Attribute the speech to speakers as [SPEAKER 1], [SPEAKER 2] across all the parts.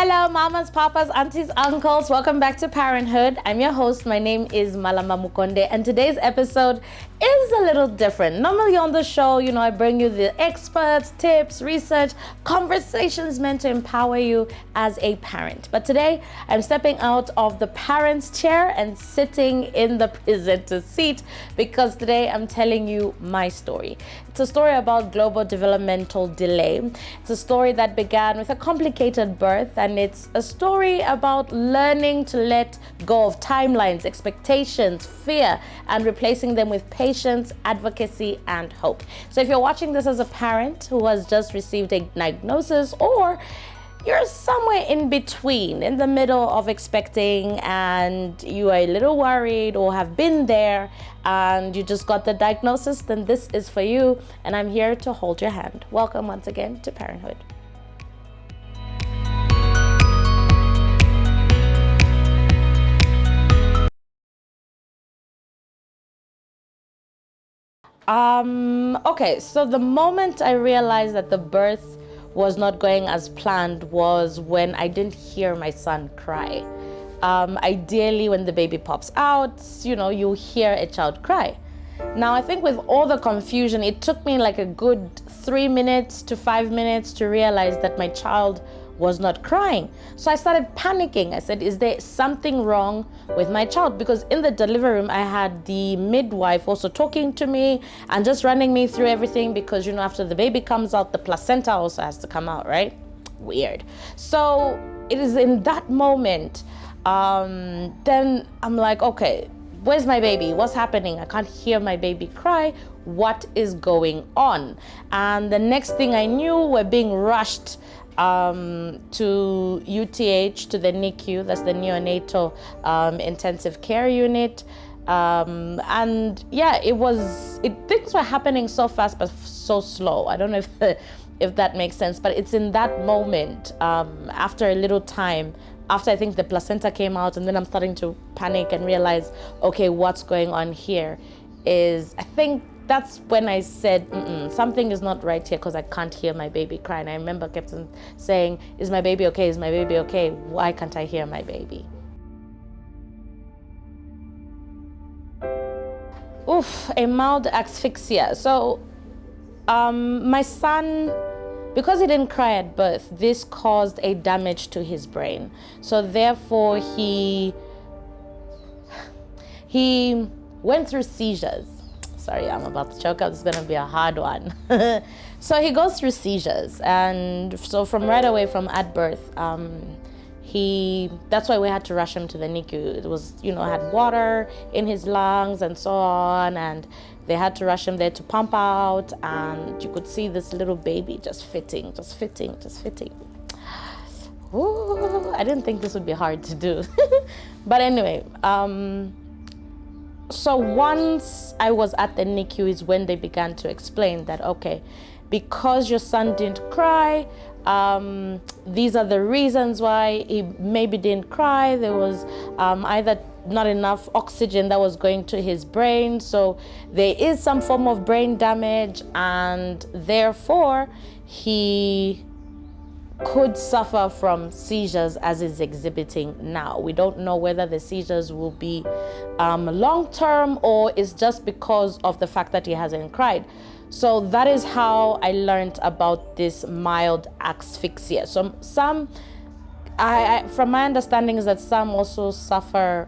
[SPEAKER 1] Hello, mamas, papas, aunties, uncles. Welcome back to Parenthood. I'm your host. My name is Malama Mukonde, and today's episode is a little different. Normally on the show, I bring you the experts, tips, research, conversations meant to empower you as a parent. But today, I'm stepping out of the parent's chair and sitting in the presenter seat because today I'm telling you my story. It's a story about global developmental delay. It's a story that began with a complicated birth, and it's a story about learning to let go of timelines, expectations, fear, and replacing them with patience, advocacy, and hope. So if you're watching this as a parent who has just received a diagnosis, or you're somewhere in between, in the middle of expecting, and you are a little worried or have been there and you just got the diagnosis, then this is for you, and I'm here to hold your hand. Welcome once again to Parenthood. Okay, so the moment I realized that the birth was not going as planned was when I didn't hear my son cry. Ideally, when the baby pops out, you hear a child cry. Now, I think with all the confusion, it took me like a good 3 minutes to 5 minutes to realize that my child was not crying. So I started panicking. I said, is there something wrong with my child? Because in the delivery room, I had the midwife also talking to me and just running me through everything because, after the baby comes out, the placenta also has to come out, right? Weird. So it is in that moment, then I'm like, okay, where's my baby? What's happening? I can't hear my baby cry. What is going on? And the next thing I knew, we're being rushed to UTH, to the NICU, that's the neonatal intensive care unit. And yeah, things were happening so fast but so slow. I don't know if that makes sense, but it's in that moment, after a little time, after I think the placenta came out, and then I'm starting to panic and realize, okay, what's going on here I think that's when I said, something is not right here because I can't hear my baby cry. And I remember kept on saying, is my baby okay? Is my baby okay? Why can't I hear my baby? A mild asphyxia. So my son, because he didn't cry at birth, this caused a damage to his brain. So therefore he went through seizures. Sorry, I'm about to choke up. This is going to be a hard one. So he goes through seizures. And so right away from at birth, that's why we had to rush him to the NICU. It was, had water in his lungs and so on. And they had to rush him there to pump out. And you could see this little baby just fitting. Ooh, I didn't think this would be hard to do. But anyway, so once I was at the NICU is when they began to explain that, okay, because your son didn't cry, these are the reasons why he maybe didn't cry. There was either not enough oxygen that was going to his brain. So there is some form of brain damage, and therefore he could suffer from seizures as is exhibiting now. We don't know whether the seizures will be long-term or it's just because of the fact that he hasn't cried. So that is how I learned about this mild asphyxia. So some, from my understanding, is that some also suffer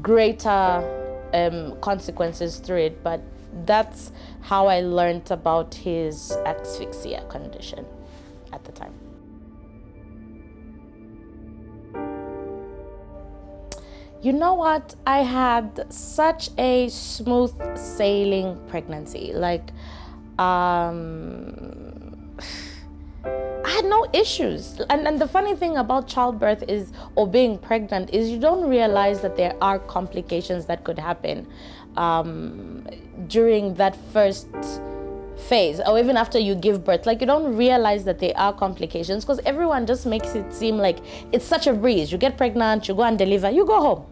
[SPEAKER 1] greater consequences through it, but that's how I learned about his asphyxia condition at the time. You know what? I had such a smooth sailing pregnancy. I had no issues. And the funny thing about childbirth or being pregnant is you don't realize that there are complications that could happen during that first phase, or even after you give birth. You don't realize that there are complications because everyone just makes it seem like it's such a breeze. You get pregnant, you go and deliver, you go home.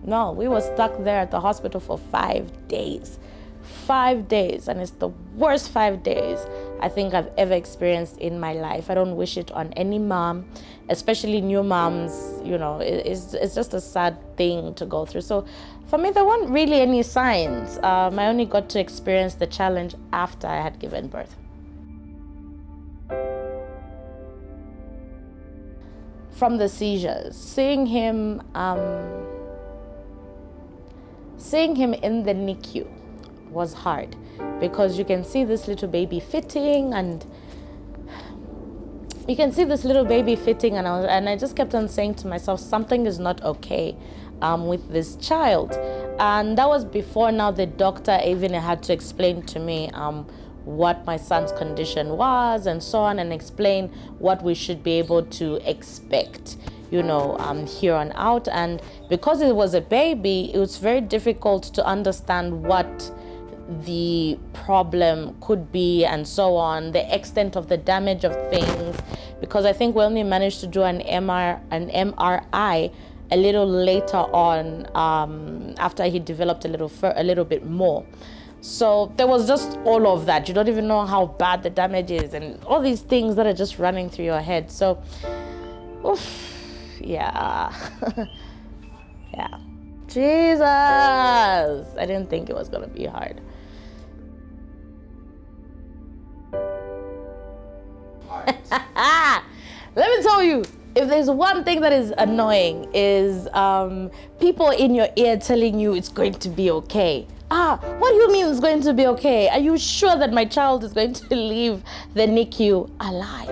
[SPEAKER 1] No, we were stuck there at the hospital for 5 days. 5 days, and it's the worst 5 days I think I've ever experienced in my life. I don't wish it on any mom, especially new moms. It's just a sad thing to go through. So for me, there weren't really any signs. I only got to experience the challenge after I had given birth. From the seizures, seeing him in the NICU was hard, because you can see this little baby fitting, and I just kept on saying to myself, something is not okay with this child. And that was before now the doctor even had to explain to me what my son's condition was and so on, and explain what we should be able to expect, here on out. And because it was a baby, it was very difficult to understand what the problem could be and so on, the extent of the damage of things, because I think we only managed to do an MRI a little later on, after he developed a little bit more. So there was just all of that. You don't even know how bad the damage is, and all these things that are just running through your head. So, yeah. Yeah. Jesus! I didn't think it was going to be hard. Let me tell you, if there's one thing that is annoying, is people in your ear telling you it's going to be okay. What do you mean it's going to be okay? Are you sure that my child is going to leave the NICU alive?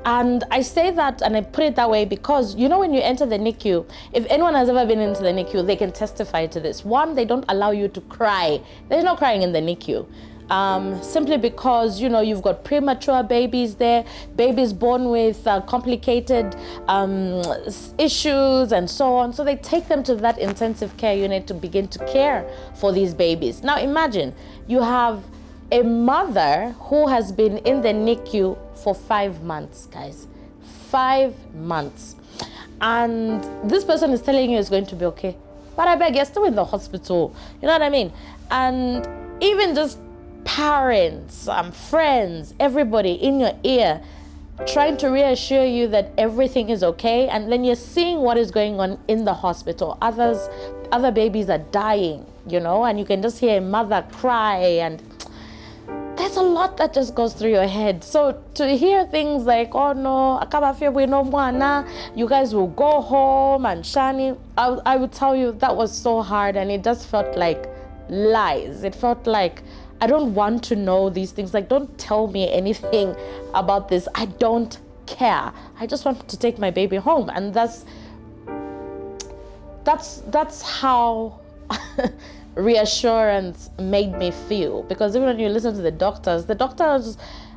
[SPEAKER 1] And I say that, and I put it that way because, when you enter the NICU, if anyone has ever been into the NICU, they can testify to this. One, they don't allow you to cry. There's no crying in the NICU. Simply because, you've got premature babies there, babies born with complicated issues and so on. So they take them to that intensive care unit to begin to care for these babies. Now imagine you have a mother who has been in the NICU for 5 months, guys. 5 months. And this person is telling you it's going to be okay. But I beg, you're still in the hospital. You know what I mean? And even just parents, friends, everybody in your ear trying to reassure you that everything is okay, and then you're seeing what is going on in the hospital. Other babies are dying, and you can just hear a mother cry, and there's a lot that just goes through your head. So to hear things like, oh no, you guys will go home, and Shani, I would tell you that was so hard, and it just felt like lies. It felt like, I don't want to know these things. Like, don't tell me anything about this. I don't care. I just want to take my baby home. And that's how reassurance made me feel. Because even when you listen to the doctors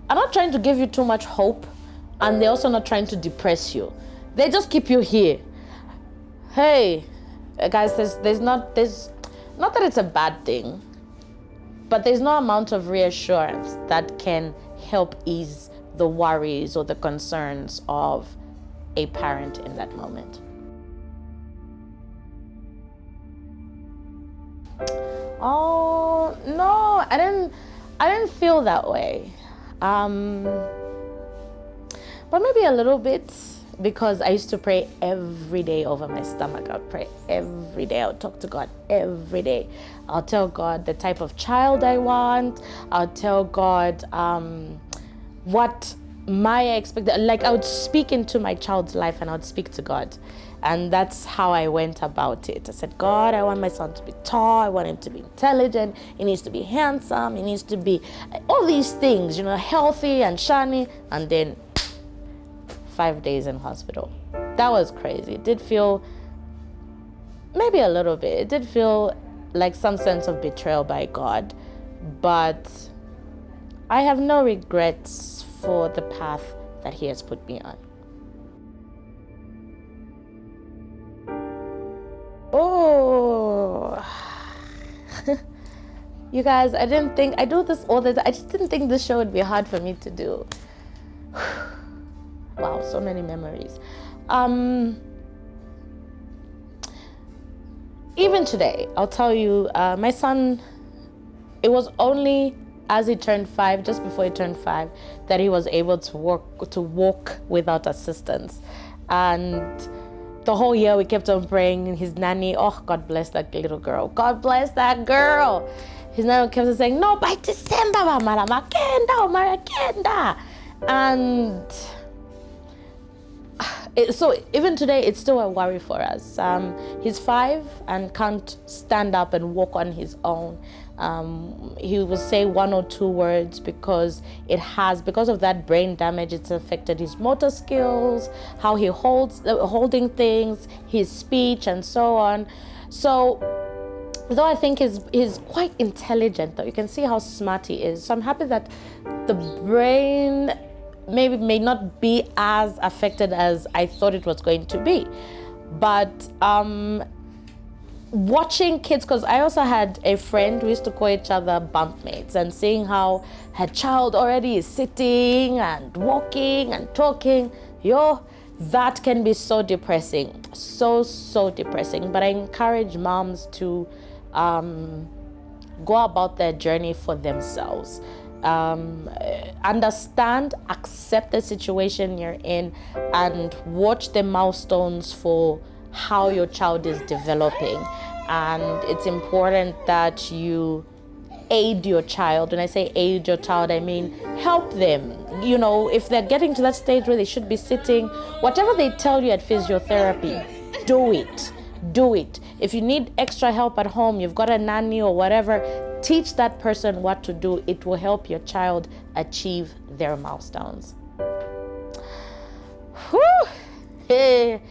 [SPEAKER 1] are not trying to give you too much hope, and they're also not trying to depress you. They just keep you here. Hey, guys, there's not that it's a bad thing, but there's no amount of reassurance that can help ease the worries or the concerns of a parent in that moment. Oh, no, I didn't feel that way. But maybe a little bit, because I used to pray every day over my stomach. I would pray every day. I would talk to God every day. I'll tell God the type of child I want. I'll tell God what my expectation, like I would speak into my child's life, and I would speak to God. And that's how I went about it. I said, God, I want my son to be tall. I want him to be intelligent. He needs to be handsome. He needs to be all these things, healthy and shiny. And then 5 days in hospital. That was crazy. It did feel, maybe a little bit, it did feel like some sense of betrayal by God. But I have no regrets for the path that He has put me on. Oh, you guys, I do this all the time. I just didn't think this show would be hard for me to do. Wow, so many memories. Even today, I'll tell you, my son, it was only as he turned 5, just before he turned 5, that he was able to walk without assistance. And the whole year we kept on praying. His nanny, oh, God bless that little girl. God bless that girl. His nanny kept on saying, no, by December, Malama Kenda. And so even today, it's still a worry for us. He's 5 and can't stand up and walk on his own. He will say 1 or 2 words because of that brain damage, it's affected his motor skills, how he holding things, his speech, and so on. So, though I think he's quite intelligent, though you can see how smart he is. So I'm happy that the brain may not be as affected as I thought it was going to be. But watching kids, because I also had a friend, we used to call each other bumpmates, and seeing how her child already is sitting and walking and talking, that can be so depressing, so depressing. But I encourage moms to go about their journey for themselves. Understand, accept the situation you're in, and watch the milestones for how your child is developing. And it's important that you aid your child. When I say aid your child, I mean help them. If they're getting to that stage where they should be sitting, whatever they tell you at physiotherapy, do it. If you need extra help at home, you've got a nanny or whatever, teach that person what to do. It will help your child achieve their milestones. Whew. Hey.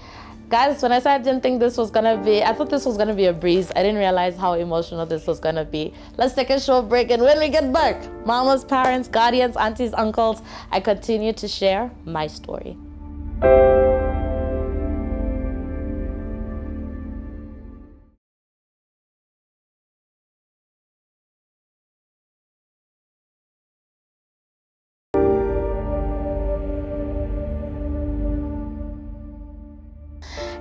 [SPEAKER 1] Guys, when I said I didn't think this was gonna be, I thought this was gonna be a breeze. I didn't realize how emotional this was gonna be. Let's take a short break, and when we get back, mamas, parents, guardians, aunties, uncles, I continue to share my story.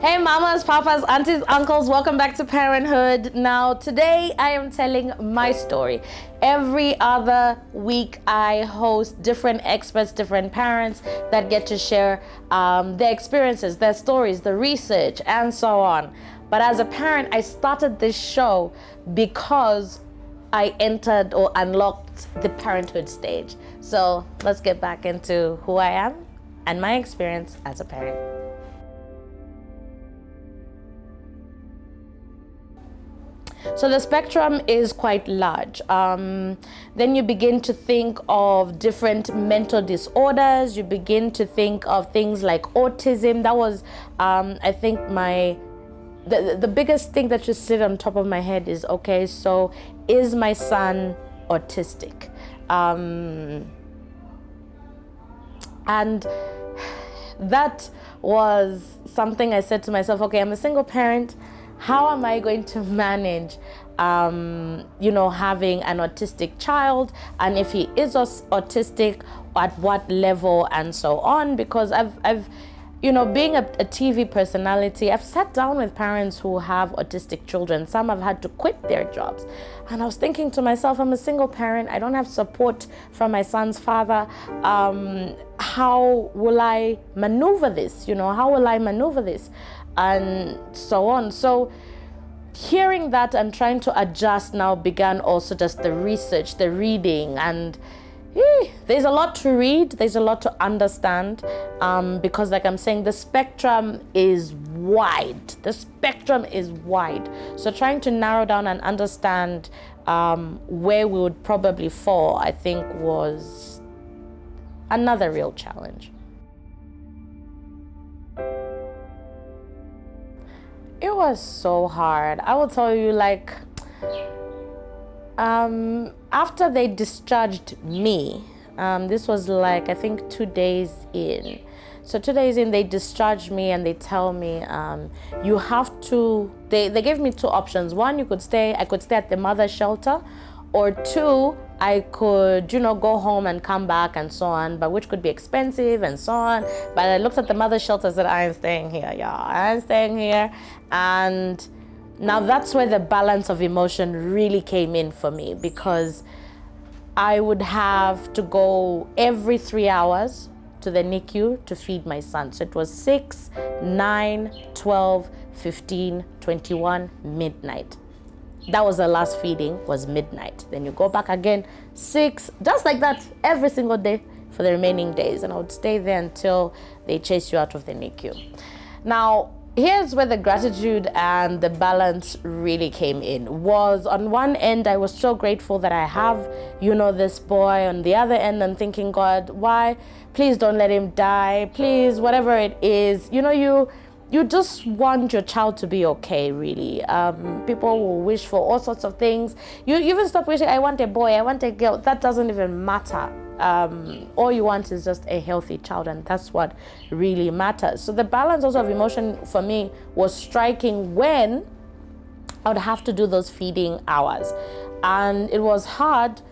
[SPEAKER 1] Hey mamas, papas, aunties, uncles, welcome back to Parenthood. Now today I am telling my story. Every other week I host different experts, different parents that get to share their experiences, their stories, the research, and so on. But as a parent, I started this show because I entered or unlocked the parenthood stage. So let's get back into who I am and my experience as a parent. So the spectrum is quite large. Then you begin to think of different mental disorders. You begin to think of things like autism. That was, I think, the biggest thing that just sit on top of my head is, okay, so is my son autistic? And that was something I said to myself, okay, I'm a single parent. How am I going to manage, having an autistic child? And if he is autistic, at what level, and so on? Because I've being a TV personality, I've sat down with parents who have autistic children. Some have had to quit their jobs. And I was thinking to myself, I'm a single parent. I don't have support from my son's father. How will I maneuver this? How will I maneuver this? And so on. So hearing that and trying to adjust now began also just the research, the reading, and there's a lot to read, there's a lot to understand, because like I'm saying, the spectrum is wide. So trying to narrow down and understand where we would probably fall, I think, was another real challenge. It was so hard. I will tell you, after they discharged me, this was I think 2 days in. So 2 days in, they discharged me and they tell me, you have to, they gave me 2 options. One, I could stay at the mother shelter, or 2, I could, go home and come back and so on, but which could be expensive and so on. But I looked at the mother shelter and said, I ain't staying here, I ain't staying here. And now that's where the balance of emotion really came in for me, because I would have to go every 3 hours to the NICU to feed my son. So it was 6, 9, 12, 15, 21, midnight. That was the last feeding, was midnight. Then you go back again, 6, just like that, every single day for the remaining days. And I would stay there until they chase you out of the NICU. Now, here's where the gratitude and the balance really came in. Was on one end, I was so grateful that I have, this boy. On the other end, I'm thinking, God, why? Please don't let him die. Please, whatever it is. You just want your child to be okay, really. People will wish for all sorts of things. You even stop wishing, I want a boy, I want a girl. That doesn't even matter. All you want is just a healthy child, and that's what really matters. So the balance also of emotion for me was striking when I would have to do those feeding hours. And it was hard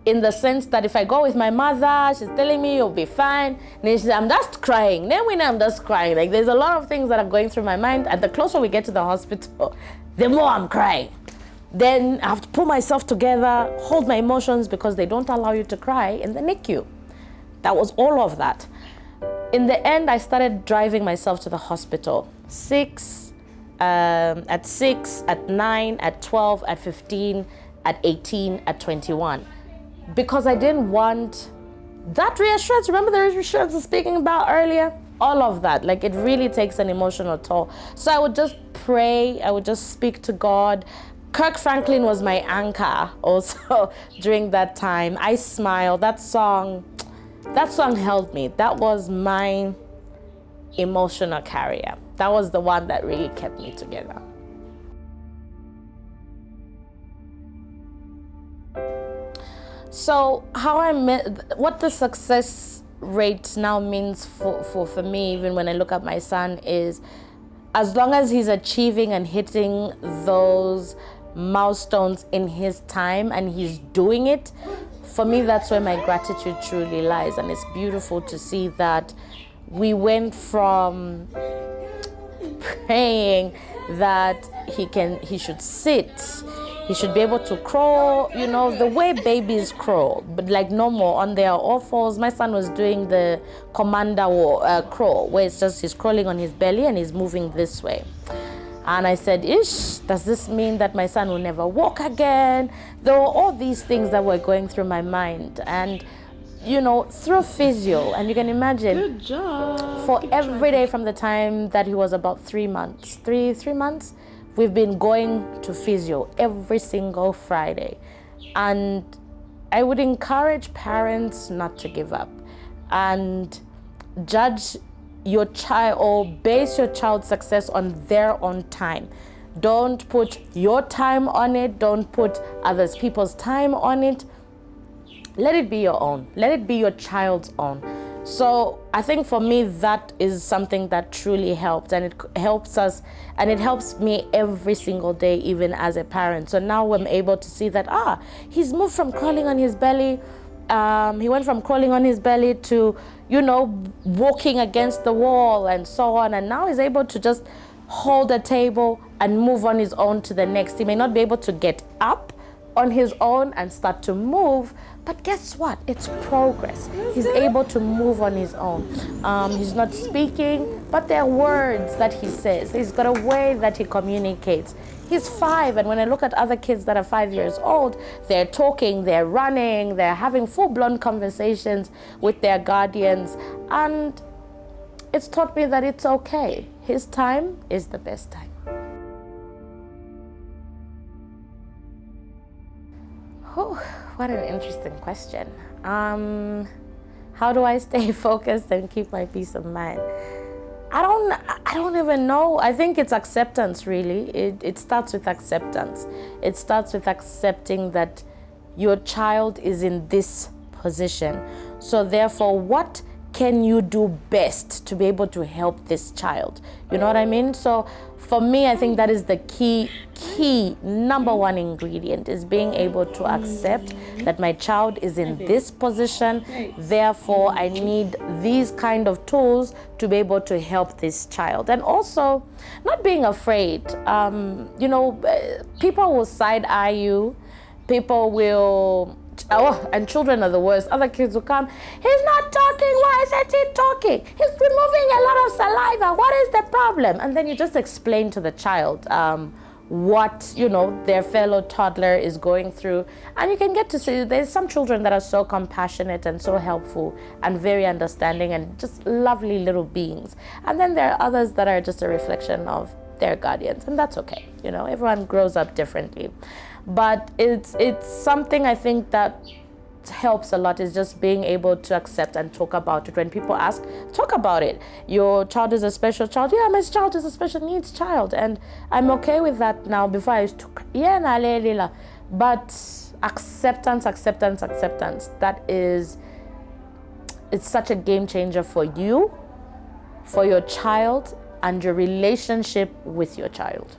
[SPEAKER 1] in the sense that if I go with my mother, she's telling me you'll be fine. And then she says, I'm just crying. Then when I'm just crying, like there's a lot of things that are going through my mind. And the closer we get to the hospital, the more I'm crying. Then I have to pull myself together, hold my emotions, because they don't allow you to cry in the NICU. That was all of that. In the end, I started driving myself to the hospital. At 6, at 9, at 12, at 15, at 18, at 21. Because I didn't want that reassurance. Remember the reassurance I was speaking about earlier? All of that. Like, it really takes an emotional toll. So I would just pray. I would just speak to God. Kirk Franklin was my anchor also during that time. I Smile. That song held me. That was my emotional carrier. That was the one that really kept me together. So what the success rate now means for me, even when I look at my son, is as long as he's achieving and hitting those milestones in his time and he's doing it, for me, that's where my gratitude truly lies. And it's beautiful to see that we went from praying that he should sit, he should be able to crawl, the way babies crawl, but like normal on their all fours. My son was doing the commander crawl, where it's just he's crawling on his belly and he's moving this way. And I said, does this mean that my son will never walk again? There were all these things that were going through my mind. And, through physio, and you can imagine,
[SPEAKER 2] good job.
[SPEAKER 1] For every day from the time that he was about 3 months, three months, we've been going to physio every single Friday. And I would encourage parents not to give up and judge your child or base your child's success on their own time. Don't put your time on it. Don't put other people's time on it. Let it be your own. Let it be your child's own. So I think for me, that is something that truly helped, and it helps us, and it helps me every single day, even as a parent. So now I'm able to see that, he's moved from crawling on his belly. He went from crawling on his belly to, walking against the wall and so on. And now he's able to just hold a table and move on his own to the next. He may not be able to get up on his own and start to move, but guess what? It's progress. He's able to move on his own. He's not speaking, but there are words that he says. He's got a way that he communicates. He's 5, and when I look at other kids that are 5 years old, they're talking, they're running, they're having full-blown conversations with their guardians, and it's taught me that it's okay. His time is the best time. Oh, what an interesting question. How do I stay focused and keep my peace of mind? I don't even know. I think it's acceptance, really. It starts with acceptance. It starts with accepting that your child is in this position. So therefore, what can you do best to be able to help this child? You know what I mean? So for me, I think that is the key number one ingredient, is being able to accept that my child is in this position. Therefore, I need these kind of tools to be able to help this child. And also not being afraid. People will side eye you. People will and children are the worst. Other kids will come, he's not talking, why isn't he talking? He's removing a lot of saliva, what is the problem? And then you just explain to the child what, their fellow toddler is going through. And you can get to see, there's some children that are so compassionate and so helpful and very understanding and just lovely little beings. And then there are others that are just a reflection of their guardians, and that's okay. Everyone grows up differently. But it's something I think that helps a lot, is just being able to accept and talk about it. When people ask, talk about it. Your child is a special child. Yeah, my child is a special needs child, and I'm okay with that now. Before I used to, but acceptance. That is, it's such a game changer for you, for your child, and your relationship with your child.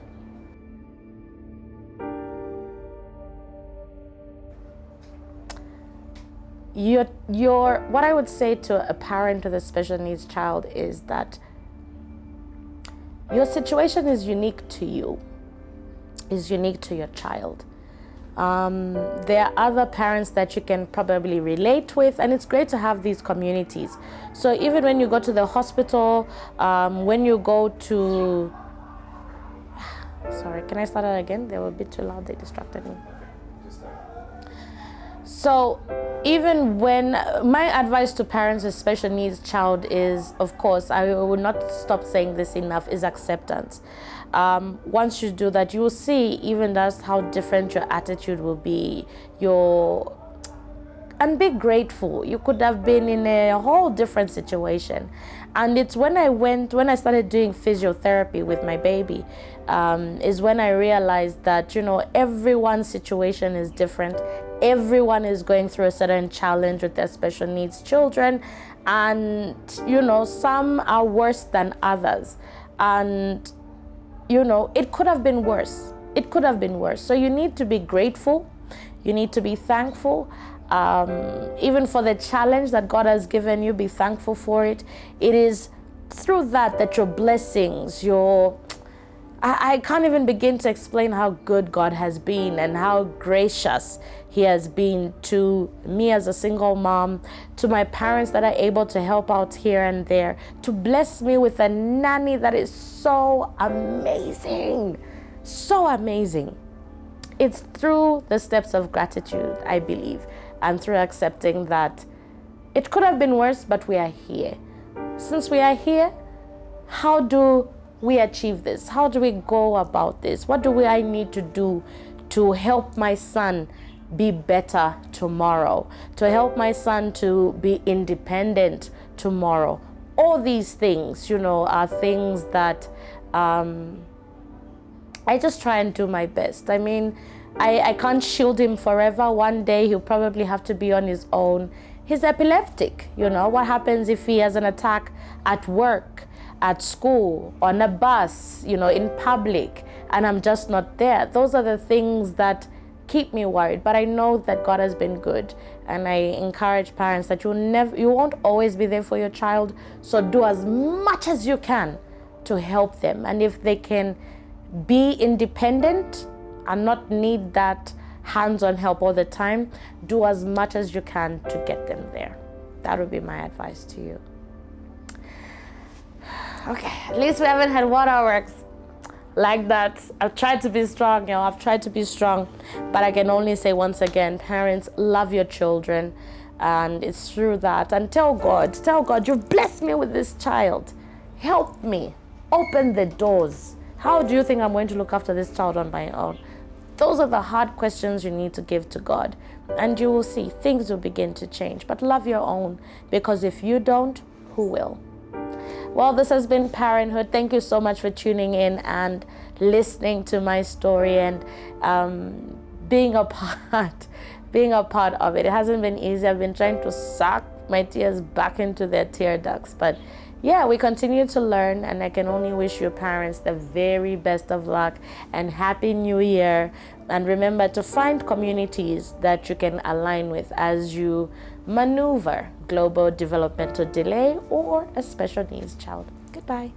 [SPEAKER 1] What I would say to a parent with a special needs child is that your situation is unique to you, is unique to your child. There are other parents that you can probably relate with, and it's great to have these communities. So even when you go to the hospital, when you go to, sorry, can I start that again? They were a bit too loud, they distracted me. So even when, my advice to parents with special needs child is, of course, I will not stop saying this enough, is acceptance. Once you do that, you will see even just how different your attitude will be. And be grateful. You could have been in a whole different situation. And it's when I started doing physiotherapy with my baby, is when I realized that, everyone's situation is different. Everyone is going through a certain challenge with their special needs children. And, some are worse than others. And, it could have been worse. It could have been worse. So you need to be grateful. You need to be thankful. Even for the challenge that God has given you, be thankful for it. It is through that your blessings, I can't even begin to explain how good God has been and how gracious He has been to me as a single mom, to my parents that are able to help out here and there, to bless me with a nanny that is so amazing, so amazing. It's through the steps of gratitude, I believe, and through accepting that it could have been worse, but we are here. Since we are here, how do we achieve this? How do we go about this? What do I need to do to help my son be better tomorrow? To help my son to be independent tomorrow? All these things, are things that I just try and do my best. I mean, I can't shield him forever. One day he'll probably have to be on his own. He's epileptic. What happens if he has an attack at work, at school, on a bus, in public, and I'm just not there? Those are the things that keep me worried. But I know that God has been good, and I encourage parents that you won't always be there for your child. So do as much as you can to help them. And if they can be independent and not need that hands-on help all the time, do as much as you can to get them there. That would be my advice to you. Okay, at least we haven't had waterworks like that. I've tried to be strong, I've tried to be strong, but I can only say once again, parents, love your children, and it's through that. And tell God, you've blessed me with this child. Help me, open the doors. How do you think I'm going to look after this child on my own? Those are the hard questions you need to give to God, and you will see things will begin to change. But love your own, because if you don't, who will? Well, this has been Parenthood. Thank you so much for tuning in and listening to my story and being a part of it. It hasn't been easy. I've been trying to suck my tears back into their tear ducts, but yeah, we continue to learn, and I can only wish your parents the very best of luck and Happy New Year. And remember to find communities that you can align with as you maneuver global developmental delay or a special needs child. Goodbye.